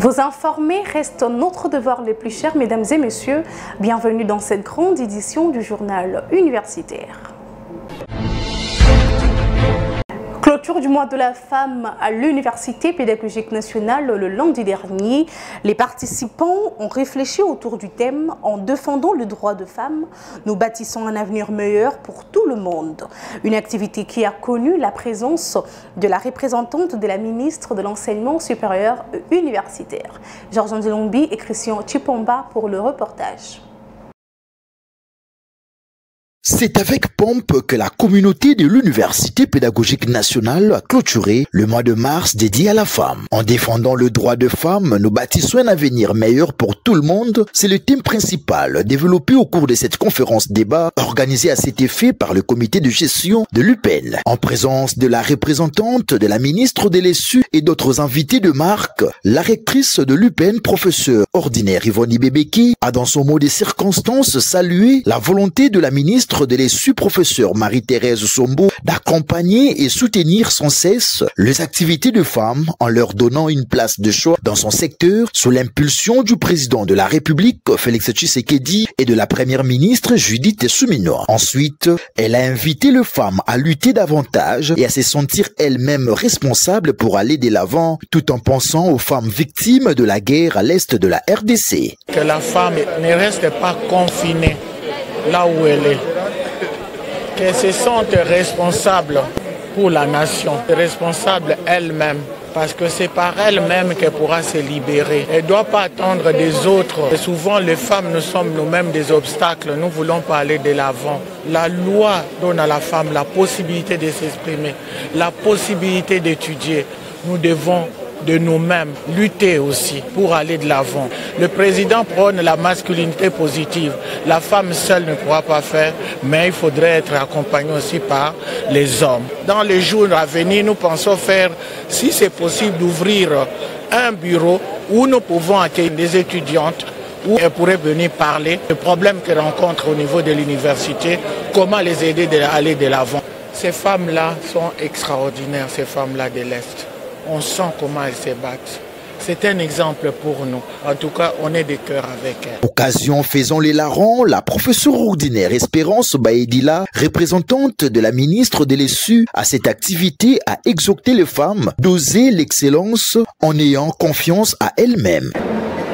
Vous informer reste notre devoir le plus cher, mesdames et messieurs. Bienvenue dans cette grande édition du journal universitaire. Clôture du mois de la femme à l'Université pédagogique nationale le lundi dernier. Les participants ont réfléchi autour du thème « En défendant le droit de femme, nous bâtissons un avenir meilleur pour tout le monde ». Une activité qui a connu la présence de la représentante de la ministre de l'Enseignement supérieur universitaire, Georges Nzilombi et Christian Chipomba pour le reportage. C'est avec pompe que la communauté de l'Université pédagogique nationale a clôturé le mois de mars dédié à la femme. En défendant le droit de femme, nous bâtissons un avenir meilleur pour tout le monde. C'est le thème principal développé au cours de cette conférence débat organisée à cet effet par le comité de gestion de l'UPEN. En présence de la représentante de la ministre de l'ESU et d'autres invités de marque, la rectrice de l'UPEN, professeure ordinaire Yvonne Ibebeki, a dans son mot des circonstances salué la volonté de la ministre de l'ESU, professeur Marie-Thérèse Sombo, d'accompagner et soutenir sans cesse les activités de femmes en leur donnant une place de choix dans son secteur sous l'impulsion du président de la République, Félix Tshisekedi, et de la première ministre Judith Suminwa. Ensuite, elle a invité les femmes à lutter davantage et à se sentir elles-mêmes responsables pour aller de l'avant, tout en pensant aux femmes victimes de la guerre à l'est de la RDC. Que la femme ne reste pas confinée là où elle est, qu'elle se sente responsable pour la nation, responsable elle-même, parce que c'est par elle-même qu'elle pourra se libérer. Elle ne doit pas attendre des autres. Et souvent, les femmes, nous sommes nous-mêmes des obstacles. Nous voulons pas aller de l'avant. La loi donne à la femme la possibilité de s'exprimer, la possibilité d'étudier. Nous devons de nous-mêmes lutter aussi pour aller de l'avant. Le président prône la masculinité positive. La femme seule ne pourra pas faire, mais il faudrait être accompagné aussi par les hommes. Dans les jours à venir, nous pensons faire, si c'est possible, d'ouvrir un bureau où nous pouvons accueillir des étudiantes, où elles pourraient venir parler des problèmes qu'elles rencontrent au niveau de l'université, comment les aider à aller de l'avant. Ces femmes-là sont extraordinaires, ces femmes-là de l'Est. On sent comment elles se battent. C'est un exemple pour nous. En tout cas, on est de cœur avec elles. Occasion faisant les larrons, la professeure ordinaire Espérance Baedila, représentante de la ministre de l'ESU à cette activité, a exhorté les femmes d'oser l'excellence en ayant confiance à elles-mêmes.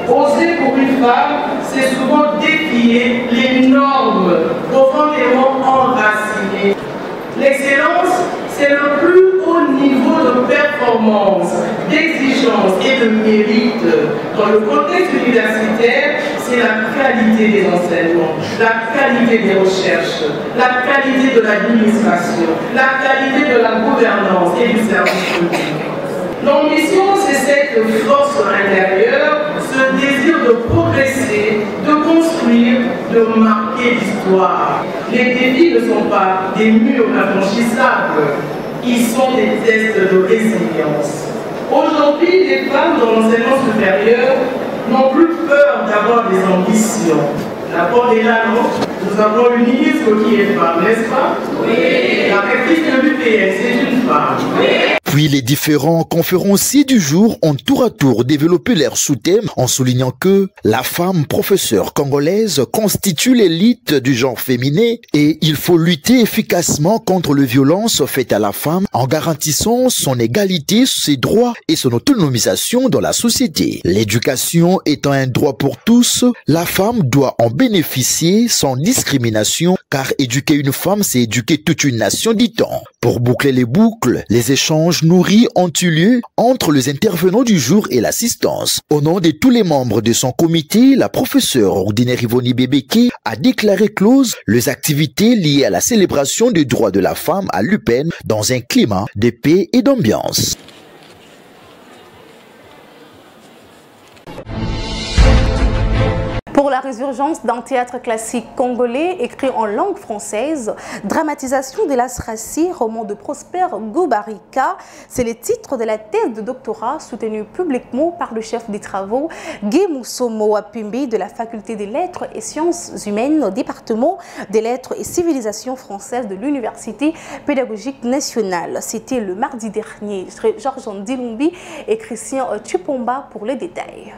Oser pour une femme, c'est souvent défier les normes profondément enracinées. L'excellence, c'est le plus haut niveau de performance, d'exigence et de mérite. Dans le contexte universitaire, c'est la qualité des enseignements, la qualité des recherches, la qualité de l'administration, la qualité de la gouvernance et du service public. L'ambition, c'est cette force intérieure, ce désir de progresser, de construire, de marquer l'histoire. Les défis ne sont pas des murs infranchissables, ils sont des tests de résilience. Aujourd'hui, les femmes dans l'enseignement supérieur n'ont plus peur d'avoir des ambitions. La porte est là, non? Nous avons une ministre qui est femme, n'est-ce pas? Oui. La rectrice de l'UPN, c'est une femme. Oui. Puis les différents conférenciers du jour ont tour à tour développé leur sous-thème en soulignant que la femme professeure congolaise constitue l'élite du genre féminin et il faut lutter efficacement contre les violences faites à la femme en garantissant son égalité, ses droits et son autonomisation dans la société. L'éducation étant un droit pour tous, la femme doit en bénéficier sans discrimination car éduquer une femme, c'est éduquer toute une nation, dit-on. Pour boucler les boucles, les échanges nourris ont eu lieu entre les intervenants du jour et l'assistance. Au nom de tous les membres de son comité, la professeure ordinaire Yvonne Ibebeki a déclaré close les activités liées à la célébration des droits de la femme à l'UPEN dans un climat de paix et d'ambiance. Pour la résurgence d'un théâtre classique congolais écrit en langue française, dramatisation de Las Rassi, roman de Prosper Goubarika. C'est le titre de la thèse de doctorat soutenue publiquement par le chef des travaux Guy Moussomo Wapimbi de la faculté des lettres et sciences humaines au département des lettres et civilisations françaises de l'Université pédagogique nationale. C'était le mardi dernier. Georges Ndilumbi et Christian Tupomba pour les détails.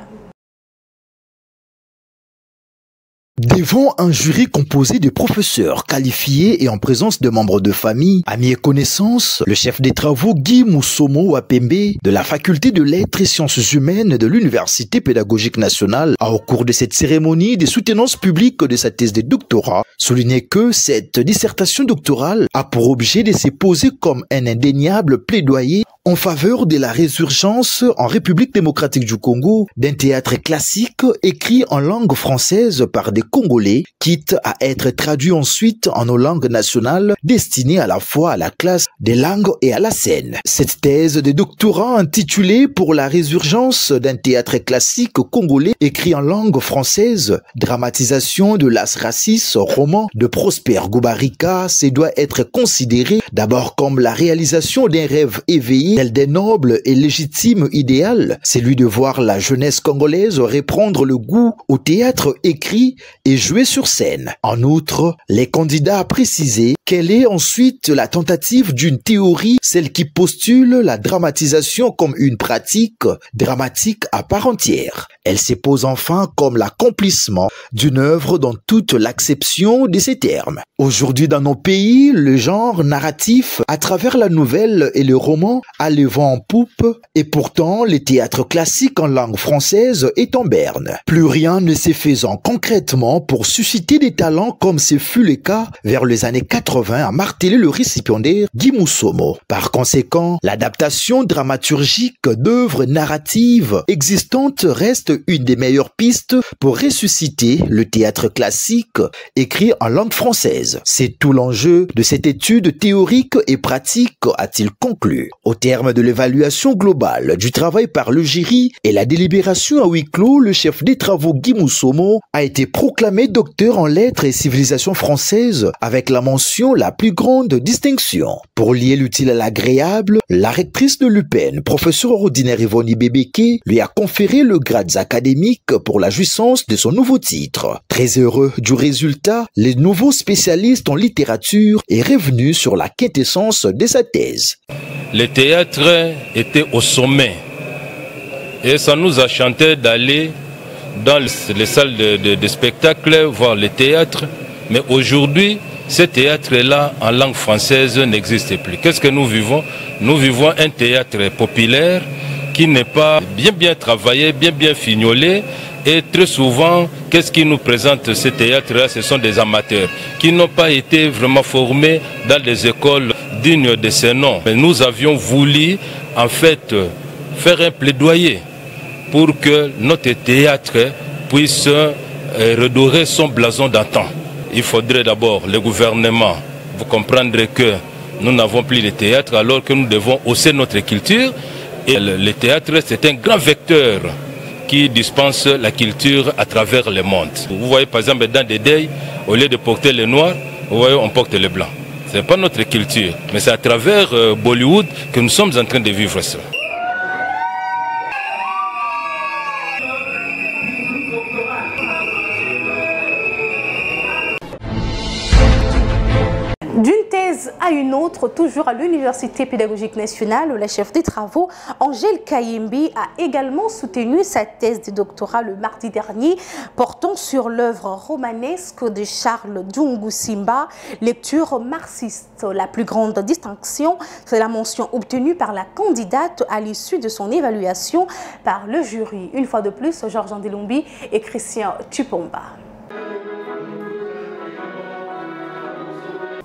Devant un jury composé de professeurs qualifiés et en présence de membres de famille, amis et connaissances, le chef des travaux Guy Moussomo Wapembe de la faculté de lettres et sciences humaines de l'Université pédagogique nationale a au cours de cette cérémonie des soutenances publiques de sa thèse de doctorat souligné que cette dissertation doctorale a pour objet de se poser comme un indéniable plaidoyer en faveur de la résurgence en République démocratique du Congo d'un théâtre classique écrit en langue française par des Congolais, quitte à être traduit ensuite en nos langues nationales destinées à la fois à la classe des langues et à la scène. Cette thèse de doctorat intitulée pour la résurgence d'un théâtre classique congolais écrit en langue française, dramatisation de Las Rassi, roman de Prosper Goubarika, se doit être considérée d'abord comme la réalisation d'un rêve éveillé tel des nobles et légitimes idéal, celui de voir la jeunesse congolaise reprendre le goût au théâtre écrit et joué sur scène. En outre, les candidats a précisé quelle est ensuite la tentative d'une théorie, celle qui postule la dramatisation comme une pratique dramatique à part entière. Elle se pose enfin comme l'accomplissement d'une œuvre dans toute l'acception de ces termes. Aujourd'hui dans nos pays, le genre narratif à travers la nouvelle et le roman a le vent en poupe et pourtant le théâtre classique en langue française est en berne. Plus rien ne s'est faisant concrètement pour susciter des talents comme ce fut le cas vers les années 80 à marteler le récipiendaire Guy Moussomo. Par conséquent, l'adaptation dramaturgique d'œuvres narratives existantes reste une des meilleures pistes pour ressusciter le théâtre classique écrit en langue française. C'est tout l'enjeu de cette étude théorique et pratique, a-t-il conclu. Au terme de l'évaluation globale du travail par le jury et la délibération à huis clos, le chef des travaux Guy Moussomo a été proclamé docteur en lettres et civilisations françaises avec la mention la plus grande distinction. Pour lier l'utile à l'agréable, la rectrice de l'UPEN, professeure ordinaire Yvonne Bébéké, lui a conféré le grade académique pour la jouissance de son nouveau titre. Très heureux du résultat, le nouveau spécialiste en littérature est revenu sur la quintessence de sa thèse. Le théâtre était au sommet et ça nous a chanté d'aller dans les salles de spectacle voir le théâtre, mais aujourd'hui ce théâtre-là en langue française n'existe plus. Qu'est-ce que nous vivons? Nous vivons un théâtre populaire qui n'est pas bien travaillé, bien fignolé. Et très souvent, qu'est-ce qui nous présente ce théâtre-là? Ce sont des amateurs qui n'ont pas été vraiment formés dans des écoles dignes de ce nom. Mais nous avions voulu, en fait, faire un plaidoyer pour que notre théâtre puisse redorer son blason d'antan. Il faudrait d'abord, le gouvernement, vous comprendrez que nous n'avons plus de théâtre alors que nous devons hausser notre culture. Et le théâtre, c'est un grand vecteur qui dispense la culture à travers le monde. Vous voyez par exemple dans des deuils, au lieu de porter le noir, vous voyez, on porte le blanc. Ce n'est pas notre culture, mais c'est à travers Bollywood que nous sommes en train de vivre ça. D'une thèse à une autre, toujours à l'Université pédagogique nationale, la chef des travaux, Angèle Kayembe, a également soutenu sa thèse de doctorat le mardi dernier, portant sur l'œuvre romanesque de Charles Djungu Simba, lecture marxiste. La plus grande distinction, c'est la mention obtenue par la candidate à l'issue de son évaluation par le jury. Une fois de plus, Georges Ndilumbi et Christian Tupomba.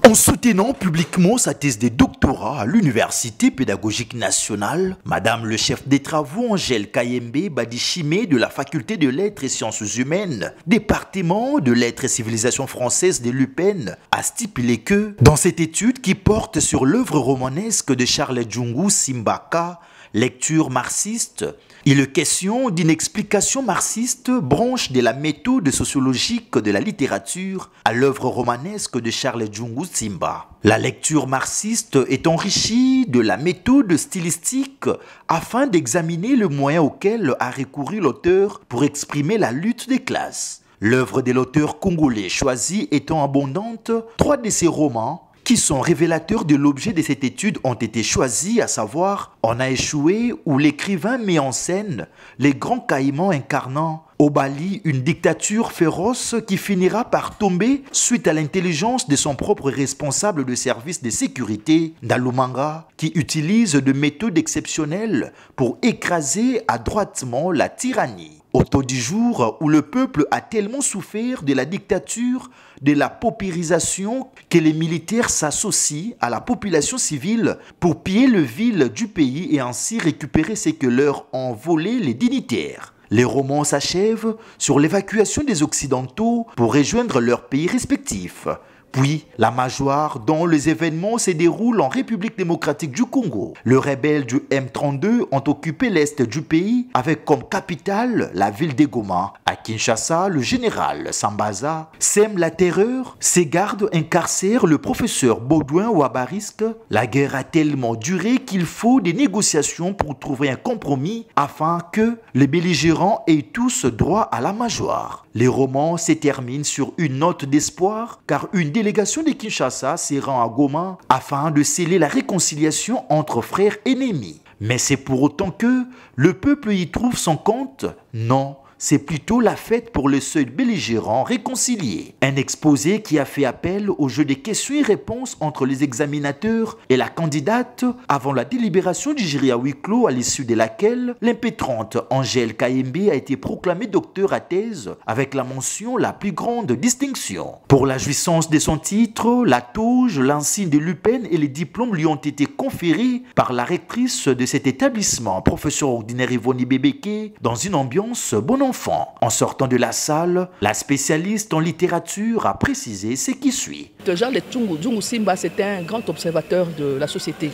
En soutenant publiquement sa thèse de doctorat à l'Université pédagogique nationale, Madame le chef des travaux Angèle Kayembe Badichimé de la faculté de lettres et sciences humaines, département de lettres et civilisations françaises de l'UPEN, a stipulé que, dans cette étude qui porte sur l'œuvre romanesque de Charles Djungu Simbaka, lecture marxiste. Il est question d'une explication marxiste, branche de la méthode sociologique de la littérature à l'œuvre romanesque de Charles Djungu Simba. La lecture marxiste est enrichie de la méthode stylistique afin d'examiner le moyen auquel a recouru l'auteur pour exprimer la lutte des classes. L'œuvre de l'auteur congolais choisi étant abondante, 3 de ses romans qui sont révélateurs de l'objet de cette étude ont été choisis, à savoir On a échoué, où l'écrivain met en scène les grands caïmans incarnant au Bali une dictature féroce qui finira par tomber suite à l'intelligence de son propre responsable de service de sécurité, Ndalumanga, qui utilise de méthodes exceptionnelles pour écraser adroitement la tyrannie. Autour du jour où le peuple a tellement souffert de la dictature, de la paupérisation, que les militaires s'associent à la population civile pour piller le vil du pays et ainsi récupérer ce que leur ont volé les dignitaires. Les romans s'achèvent sur l'évacuation des Occidentaux pour rejoindre leurs pays respectifs. Puis, la Majoire, dont les événements se déroulent en République démocratique du Congo. Les rebelles du M32 ont occupé l'est du pays avec comme capitale la ville de Goma. À Kinshasa, le général Sambaza sème la terreur. Ses gardes incarcèrent le professeur Baudouin Ouabariske. La guerre a tellement duré qu'il faut des négociations pour trouver un compromis afin que les belligérants aient tous droit à la Majoire. Les romans se terminent sur une note d'espoir car une délégation de Kinshasa se rend à Goma afin de sceller la réconciliation entre frères ennemis. Mais c'est pour autant que le peuple y trouve son compte? Non. C'est plutôt la fête pour le seul belligérant réconcilié. Un exposé qui a fait appel au jeu des questions et réponses entre les examinateurs et la candidate avant la délibération du jury à huis clos à l'issue de laquelle l'impétrante Angèle Kayembe a été proclamée docteur à thèse avec la mention la plus grande distinction. Pour la jouissance de son titre, la toge, l'insigne de l'UPEN et les diplômes lui ont été conférés par la rectrice de cet établissement, professeur ordinaire Yvonne Bébéké, dans une ambiance bon enfant. En sortant de la salle, la spécialiste en littérature a précisé ce qui suit. Charles Djungu Simba, c'était un grand observateur de la société.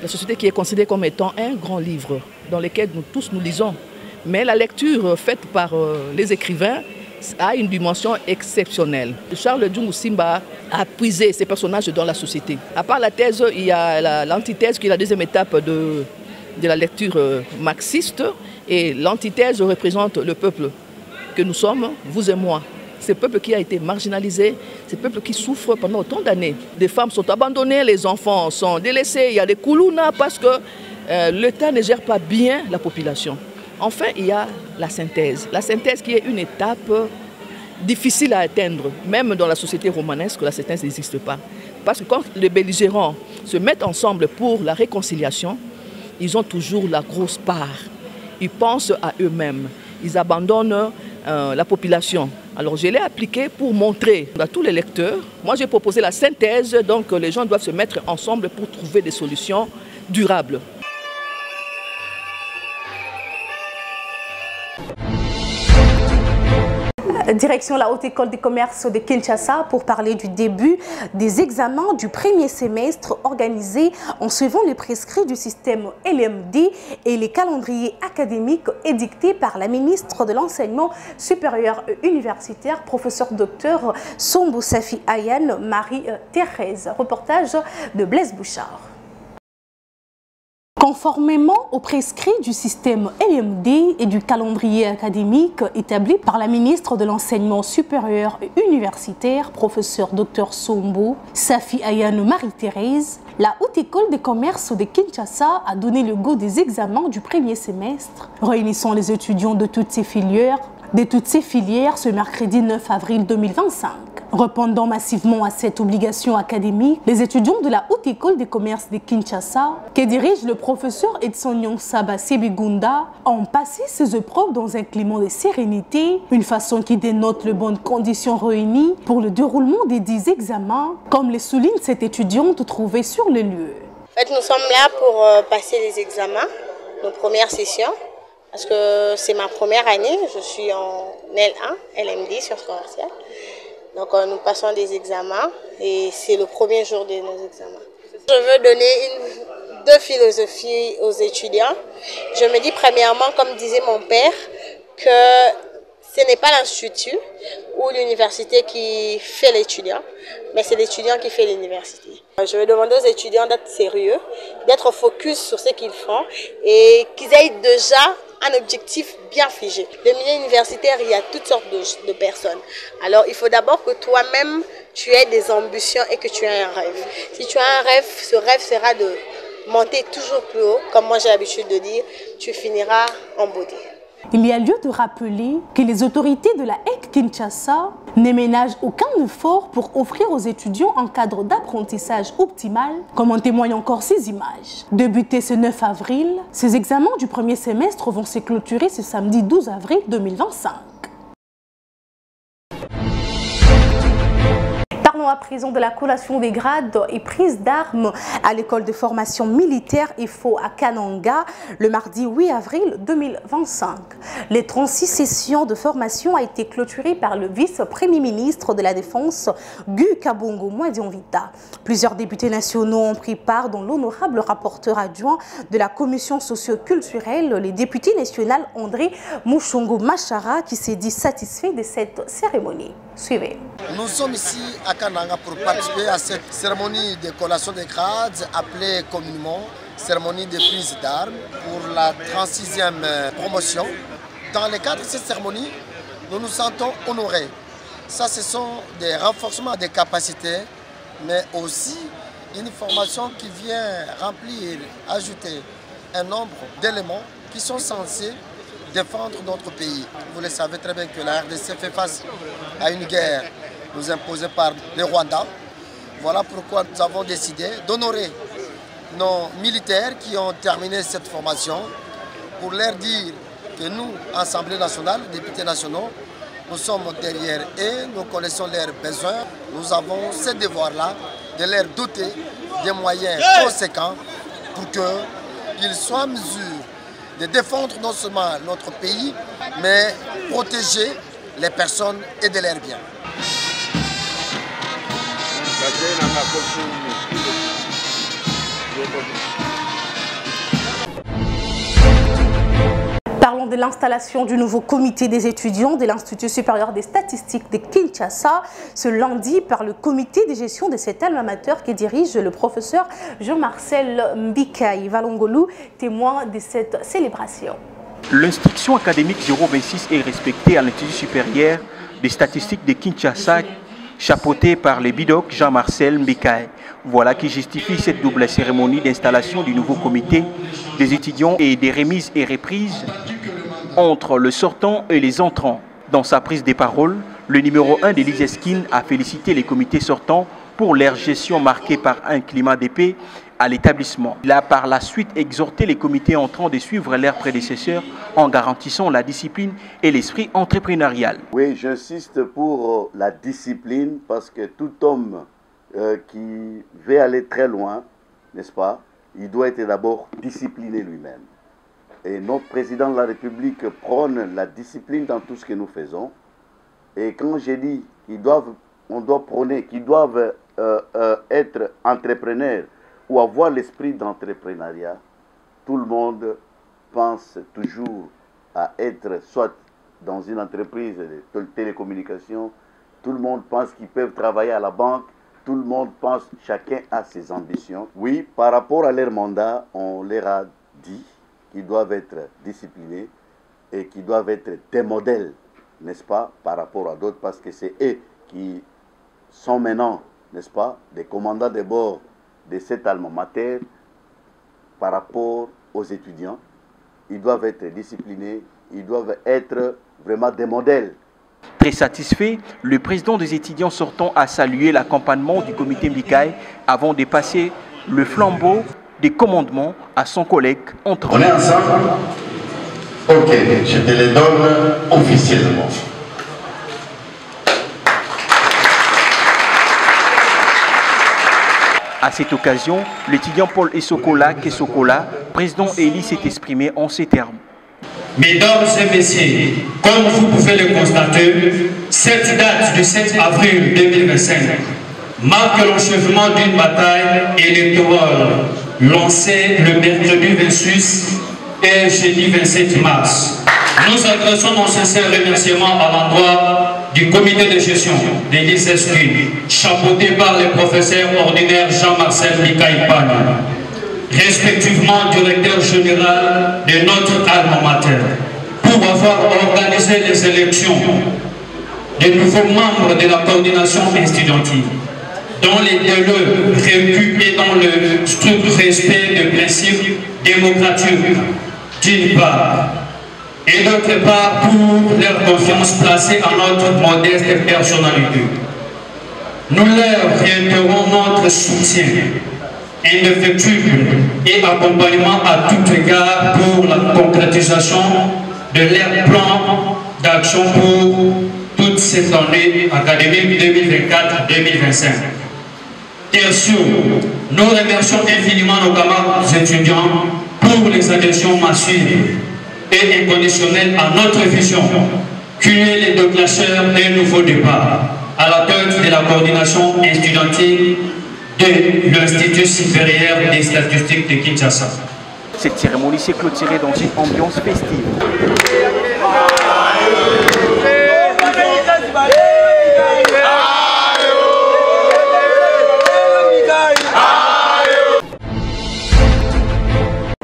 La société qui est considérée comme étant un grand livre dans lequel nous tous nous lisons. Mais la lecture faite par les écrivains a une dimension exceptionnelle. Charles Djungu Simba a puisé ses personnages dans la société. À part la thèse, il y a l'antithèse qui est la deuxième étape de la lecture marxiste. Et l'antithèse représente le peuple que nous sommes, vous et moi. Ce peuple qui a été marginalisé, ce peuple qui souffre pendant autant d'années. Des femmes sont abandonnées, les enfants sont délaissés, il y a des koulouna parce que l'État ne gère pas bien la population. Enfin, il y a la synthèse. La synthèse qui est une étape difficile à atteindre. Même dans la société romanesque, la synthèse n'existe pas. Parce que quand les belligérants se mettent ensemble pour la réconciliation, ils ont toujours la grosse part. Ils pensent à eux-mêmes, ils abandonnent la population. Alors je l'ai appliqué pour montrer à tous les lecteurs. Moi j'ai proposé la synthèse, donc les gens doivent se mettre ensemble pour trouver des solutions durables. Direction la Haute École des commerces de Kinshasa pour parler du début des examens du premier semestre organisés en suivant les prescrits du système LMD et les calendriers académiques édictés par la ministre de l'Enseignement supérieur universitaire, professeur docteur Sombo Safi Ayane Marie-Thérèse. Reportage de Blaise Bouchard. Conformément aux prescrits du système LMD et du calendrier académique établi par la ministre de l'Enseignement supérieur et universitaire, professeur Dr Sombo Safi Ayane Marie-Thérèse, la Haute École des commerces de Kinshasa a donné le go des examens du premier semestre, réunissant les étudiants de toutes ces filières ce mercredi 9 avril 2025. Répondant massivement à cette obligation académique, les étudiants de la Haute École des commerces de Kinshasa, que dirige le professeur Edson Nyonsaba Sebigunda, ont passé ces épreuves dans un climat de sérénité, une façon qui dénote les bonnes conditions réunies pour le déroulement des 10 examens, comme le souligne cette étudiante trouvée sur le lieu. En fait, nous sommes là pour passer les examens, nos premières sessions. Parce que c'est ma première année, je suis en L1, LMD, sciences commerciales. Donc nous passons des examens et c'est le premier jour de nos examens. Je veux donner une deux philosophies aux étudiants. Je me dis premièrement, comme disait mon père, que ce n'est pas l'institut ou l'université qui fait l'étudiant, mais c'est l'étudiant qui fait l'université. Je vais demander aux étudiants d'être sérieux, d'être focus sur ce qu'ils font et qu'ils aient déjà un objectif bien figé. Le milieu universitaire, il y a toutes sortes de personnes. Alors, il faut d'abord que toi-même, tu aies des ambitions et que tu aies un rêve. Si tu as un rêve, ce rêve sera de monter toujours plus haut. Comme moi, j'ai l'habitude de dire, tu finiras en beauté. Il y a lieu de rappeler que les autorités de la HEC Kinshasa ne ménagent aucun effort pour offrir aux étudiants un cadre d'apprentissage optimal, comme en témoignent encore ces images. Débutés ce 9 avril, ces examens du premier semestre vont se clôturer ce samedi 12 avril 2025. Parlons à présent de la collation des grades et prise d'armes à l'école de formation militaire EFO à Kananga le mardi 8 avril 2025. Les 36 sessions de formation ont été clôturées par le vice-premier ministre de la Défense, Gu Kabongo Mwadianvita. Plusieurs députés nationaux ont pris part, dont l'honorable rapporteur adjoint de la commission socio-culturelle, le député national André Mouchongo Machara, qui s'est dit satisfait de cette cérémonie. Suivez. Nous sommes ici à Kananga pour participer à cette cérémonie de collation des grades appelée communément cérémonie de prise d'armes pour la 36e promotion. Dans le cadre de cette cérémonie, nous nous sentons honorés. Ça, ce sont des renforcements des capacités, mais aussi une formation qui vient remplir, ajouter un nombre d'éléments qui sont censés défendre notre pays. Vous le savez très bien que la RDC fait face à une guerre nous imposée par le Rwanda. Voilà pourquoi nous avons décidé d'honorer nos militaires qui ont terminé cette formation pour leur dire que nous, Assemblée nationale, députés nationaux, nous sommes derrière eux, nous connaissons leurs besoins. Nous avons ce devoir-là de leur doter des moyens conséquents pour qu'ils soient en mesure de défendre non seulement notre pays, mais protéger les personnes et de leurs biens. Parlons de l'installation du nouveau comité des étudiants de l'Institut supérieur des statistiques de Kinshasa ce lundi par le comité de gestion de cet alma mater qui dirige le professeur Jean-Marcel Mbikaï Valongolou, témoin de cette célébration. L'instruction académique 026 est respectée à l'Institut supérieur des statistiques de Kinshasa, chapeauté par le bidoc Jean-Marcel Mbikaï. Voilà qui justifie cette double cérémonie d'installation du nouveau comité des étudiants et des remises et reprises entre le sortant et les entrants. Dans sa prise de parole, le numéro 1 de l'ISESKIN a félicité les comités sortants pour leur gestion marquée par un climat de paix à l'établissement. Il a par la suite exhorté les comités entrants de suivre leurs prédécesseurs en garantissant la discipline et l'esprit entrepreneurial. Oui, j'insiste pour la discipline parce que tout homme qui veut aller très loin, n'est-ce pas, il doit être d'abord discipliné lui-même. Et notre président de la République prône la discipline dans tout ce que nous faisons. Et quand j'ai dit on doit prôner, qu'ils doivent être entrepreneurs ou avoir l'esprit d'entrepreneuriat, tout le monde pense toujours à être soit dans une entreprise de télécommunications, tout le monde pense qu'ils peuvent travailler à la banque, tout le monde pense, chacun a ses ambitions. Oui, par rapport à leur mandat, on leur a dit qu'ils doivent être disciplinés et qu'ils doivent être des modèles, n'est-ce pas, par rapport à d'autres, parce que c'est eux qui sont maintenant, n'est-ce pas, des commandants de bord de cet alma mater par rapport aux étudiants. Ils doivent être disciplinés, ils doivent être vraiment des modèles. Très satisfait, le président des étudiants sortants a salué l'accompagnement du comité Mbikaï avant de passer le flambeau des commandements à son collègue entrant. On est ensemble? Ok, je te les donne officiellement. À cette occasion, l'étudiant Paul Esokola Kesokola, président élu, s'est exprimé en ces termes. Mesdames et messieurs, comme vous pouvez le constater, cette date du 7 avril 2025 marque l'achèvement d'une bataille électorale lancée le mercredi 26 et jeudi 27 mars. Nous adressons nos sincères remerciements à l'endroit du comité de gestion des l'ISESPI, chapeauté par le professeur ordinaire Jean-Marcel Mikaï-Pan, respectivement directeur général de notre alma mater, pour avoir organisé les élections des nouveaux membres de la coordination estudiantine, dans les délais prévus et dans le strict respect des principes démocratiques, d'une part, et d'autre part pour leur confiance placée en notre modeste personnalité. Nous leur réitérons notre soutien indéfectible et accompagnement à tout égard pour la concrétisation de leur plan d'action pour toute cette année académique 2024-2025. Tertio, nous remercions infiniment nos camarades étudiants pour les adhésions massives et inconditionnelle à notre vision, qui est les déclencheurs d'un nouveau départ à la tête de la coordination estudiantine de l'Institut supérieur des statistiques de Kinshasa. Cette cérémonie s'est clôturée dans une ambiance festive.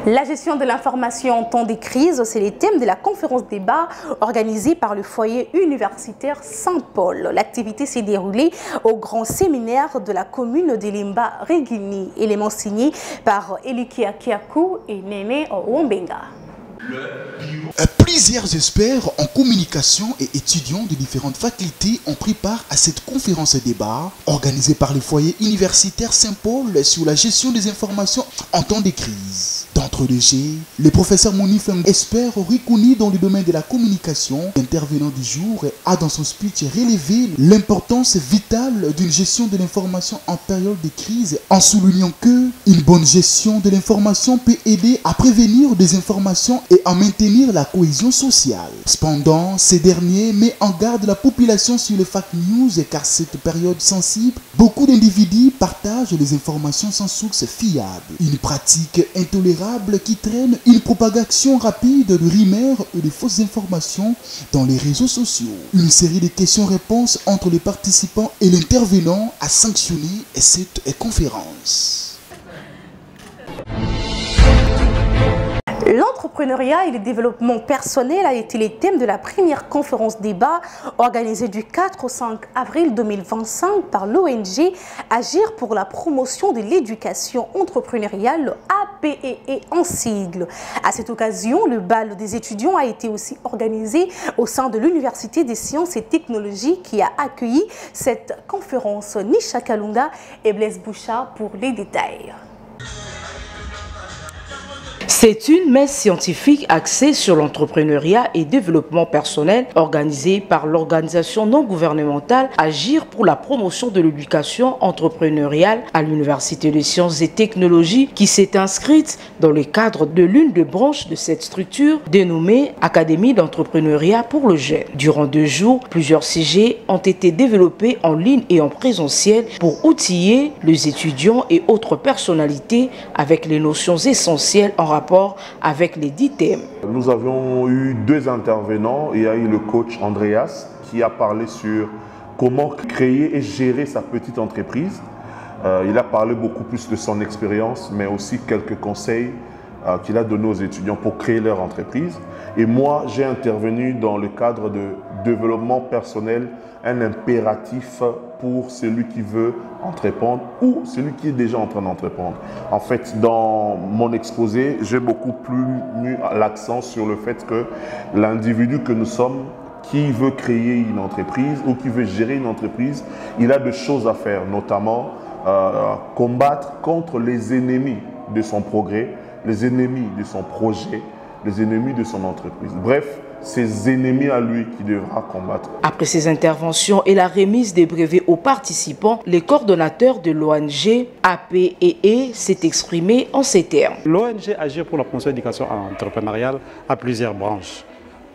La gestion de l'information en temps de crise, c'est le thème de la conférence débat organisée par le foyer universitaire Saint-Paul. L'activité s'est déroulée au grand séminaire de la commune de Limba-Regini. Élément signé par Elikia Kiakou et Nene Wombenga. Plusieurs experts en communication et étudiants de différentes facultés ont pris part à cette conférence débat organisée par le foyer universitaire Saint-Paul sur la gestion des informations en temps de crise. D'entre les jets, le professeur Mounif, expert reconnu dans le domaine de la communication, intervenant du jour, a dans son speech relevé l'importance vitale d'une gestion de l'information en période de crise, en soulignant que une bonne gestion de l'information peut aider à prévenir des informations et à maintenir la cohésion sociale. Cependant, ces derniers met en garde la population sur les fake news car cette période sensible, beaucoup d'individus partagent les informations sans source fiable. Une pratique intolérable qui traîne une propagation rapide de rumeurs et de fausses informations dans les réseaux sociaux. Une série de questions-réponses entre les participants et l'intervenant a sanctionné cette conférence. L'entrepreneuriat et le développement personnel a été les thèmes de la première conférence débat organisée du 4 au 5 avril 2025 par l'ONG Agir pour la promotion de l'éducation entrepreneuriale, APEE en sigle. À cette occasion, le bal des étudiants a été aussi organisé au sein de l'Université des sciences et technologies qui a accueilli cette conférence. Nisha Kalunga et Blaise Bouchard pour les détails. C'est une messe scientifique axée sur l'entrepreneuriat et développement personnel organisée par l'organisation non gouvernementale Agir pour la promotion de l'éducation entrepreneuriale à l'Université des sciences et technologies qui s'est inscrite dans le cadre de l'une des branches de cette structure dénommée Académie d'entrepreneuriat pour le jeune. Durant 2 jours, plusieurs sujets ont été développés en ligne et en présentiel pour outiller les étudiants et autres personnalités avec les notions essentielles en rapport avec les 10 thèmes. Nous avions eu 2 intervenants. Il y a eu le coach Andreas qui a parlé sur comment créer et gérer sa petite entreprise. Il a parlé beaucoup plus de son expérience, mais aussi quelques conseils qu'il a donnés aux étudiants pour créer leur entreprise. Et moi, j'ai intervenu dans le cadre de développement personnel, un impératif pour celui qui veut entreprendre ou celui qui est déjà en train d'entreprendre. En fait, dans mon exposé, j'ai beaucoup plus mis l'accent sur le fait que l'individu que nous sommes, qui veut créer une entreprise ou qui veut gérer une entreprise, il a des choses à faire, notamment combattre contre les ennemis de son progrès, les ennemis de son projet, les ennemis de son entreprise. Bref, ses ennemis à lui qui devra combattre. Après ces interventions et la remise des brevets aux participants, le coordonnateur de l'ONG APEE s'est exprimé en ces termes. L'ONG Agir pour la promotion de l'éducation entrepreneuriale a plusieurs branches,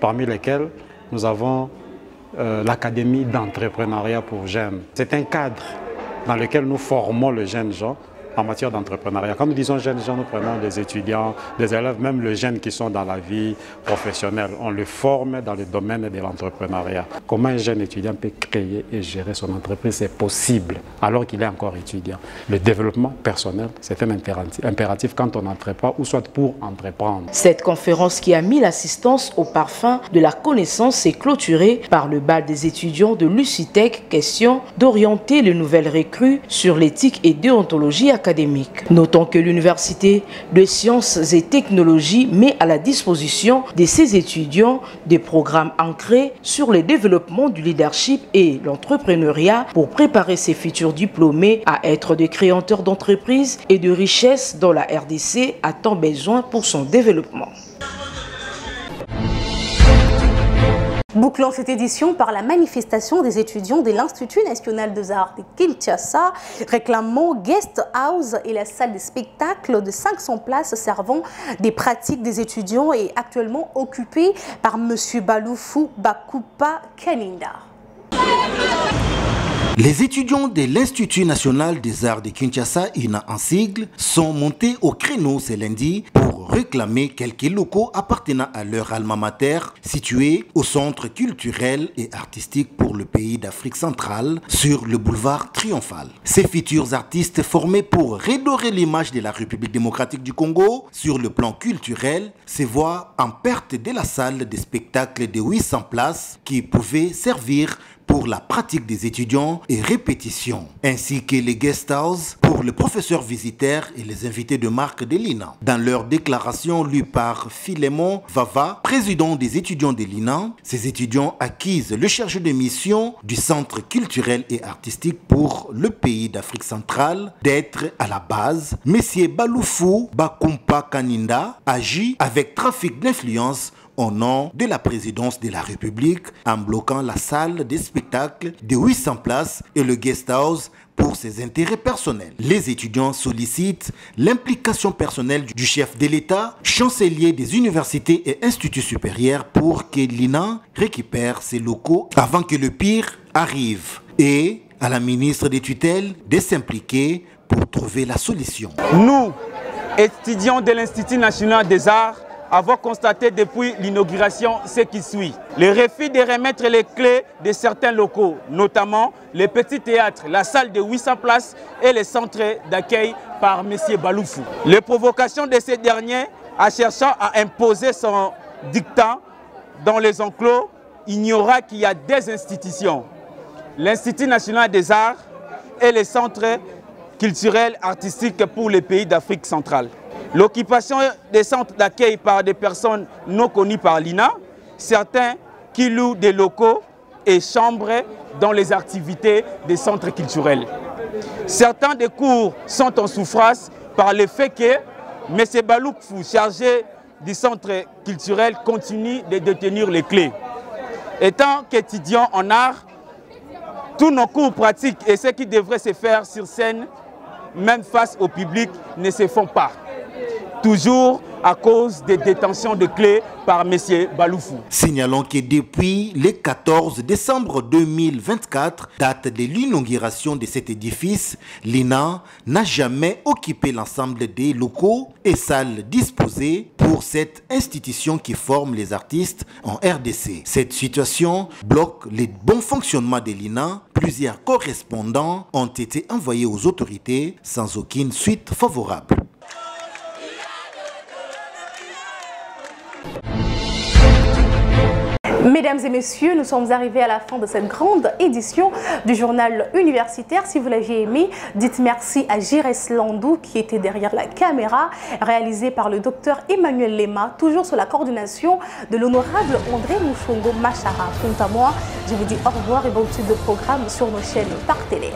parmi lesquelles nous avons l'Académie d'entrepreneuriat pour jeunes. C'est un cadre dans lesquels nous formons les jeunes gens en matière d'entrepreneuriat. Quand nous disons jeunes gens, nous prenons des étudiants, des élèves, même les jeunes qui sont dans la vie professionnelle. On les forme dans le domaine de l'entrepreneuriat. Comment un jeune étudiant peut créer et gérer son entreprise? C'est possible alors qu'il est encore étudiant. Le développement personnel, c'est un impératif quand on n'entreprend ou soit pour entreprendre. Cette conférence qui a mis l'assistance au parfum de la connaissance est clôturée par le bal des étudiants de l'UCITEC, question d'orienter les nouvelles recrues sur l'éthique et déontologie académique. Notons que l'Université de sciences et technologies met à la disposition de ses étudiants des programmes ancrés sur le développement du leadership et l'entrepreneuriat pour préparer ses futurs diplômés à être des créateurs d'entreprises et de richesses dont la RDC a tant besoin pour son développement. Bouclons cette édition par la manifestation des étudiants de l'Institut national des arts de Kinshasa réclamant guest house et la salle de spectacle de 500 places servant des pratiques des étudiants et actuellement occupée par M. Baloufou Bakupa Kaninda. Les étudiants de l'Institut national des arts de Kinshasa, INA en sigle, sont montés au créneau ce lundi pour réclamer quelques locaux appartenant à leur alma mater situé au centre culturel et artistique pour le pays d'Afrique centrale sur le boulevard Triomphal. Ces futurs artistes formés pour redorer l'image de la République démocratique du Congo sur le plan culturel se voient en perte de la salle de spectacle de 800 places qui pouvait servir pour la pratique des étudiants et répétitions, ainsi que les guest house pour les professeurs visiteurs et les invités de marque de l'INA. Dans leur déclaration lue par Philémon Vava, président des étudiants de l'INA, ces étudiants acquisent le chargé de mission du Centre culturel et artistique pour le pays d'Afrique centrale d'être à la base. Monsieur Baloufou Bakumpa Kaninda agit avec trafic d'influence au nom de la présidence de la République en bloquant la salle de spectacle de 800 places et le guest house pour ses intérêts personnels. Les étudiants sollicitent l'implication personnelle du chef de l'État, chancelier des universités et instituts supérieurs pour que l'INA récupère ses locaux avant que le pire arrive et à la ministre des tutelles de s'impliquer pour trouver la solution. Nous, étudiants de l'Institut national des arts, avons constaté depuis l'inauguration ce qui suit. Le refus de remettre les clés de certains locaux, notamment les petits théâtres, la salle de 800 places et les centres d'accueil par M. Baloufou. Les provocations de ces derniers en cherchant à imposer son dictat dans les enclos, ignorant qu'il y a des institutions, l'Institut national des arts et les centres culturels artistiques pour les pays d'Afrique centrale. L'occupation des centres d'accueil par des personnes non connues par l'INA, certains qui louent des locaux et chambres dans les activités des centres culturels. Certains des cours sont en souffrance par le fait que M. Baloufou, chargé du centre culturel, continue de détenir les clés. Étant qu'étudiant en art, tous nos cours pratiques et ce qui devrait se faire sur scène, même face au public, ne se font pas. Toujours à cause des détentions de clés par M. Baloufou. Signalons que depuis le 14 décembre 2024, date de l'inauguration de cet édifice, l'INA n'a jamais occupé l'ensemble des locaux et salles disposées pour cette institution qui forme les artistes en RDC. Cette situation bloque le bon fonctionnement de l'INA. Plusieurs correspondants ont été envoyés aux autorités sans aucune suite favorable. Mesdames et messieurs, nous sommes arrivés à la fin de cette grande édition du journal universitaire. Si vous l'aviez aimé, dites merci à Jires Landou qui était derrière la caméra, réalisé par le docteur Emmanuel Lema, toujours sous la coordination de l'honorable André Mouchongo Machara. Quant à moi, je vous dis au revoir et bonne suite de programme sur nos chaînes partenaires.